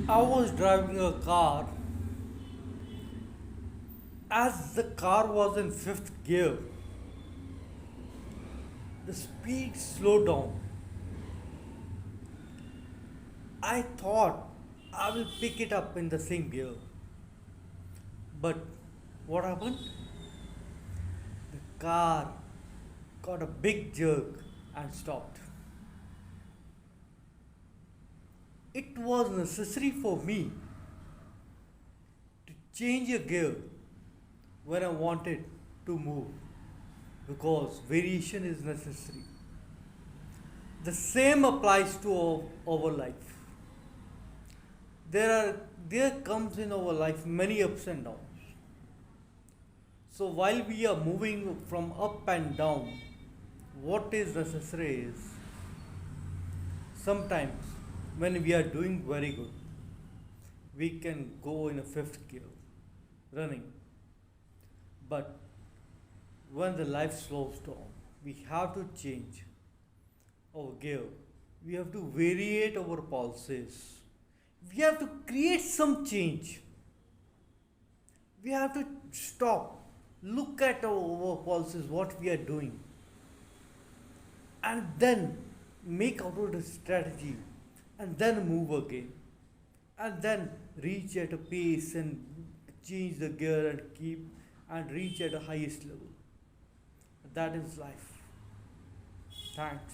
I was driving a car. As the car was in fifth gear, the speed slowed down. I thought I will pick it up in the same gear. But what happened? The car got a big jerk and stopped. It was necessary for me to change a gear when I wanted to move because variation is necessary. The same applies to our life. There comes in our life many ups and downs. So while we are moving from up and down, what is necessary is sometimes when we are doing very good, we can go in a fifth gear running. But when the life slows down, we have to change our gear. We have to variate our pulses. We have to create some change. We have to stop, look at our pulses, what we are doing, and then make out a strategy, and then move again, and then reach at a pace and change the gear and keep and reach at the highest level. That is life. Thanks.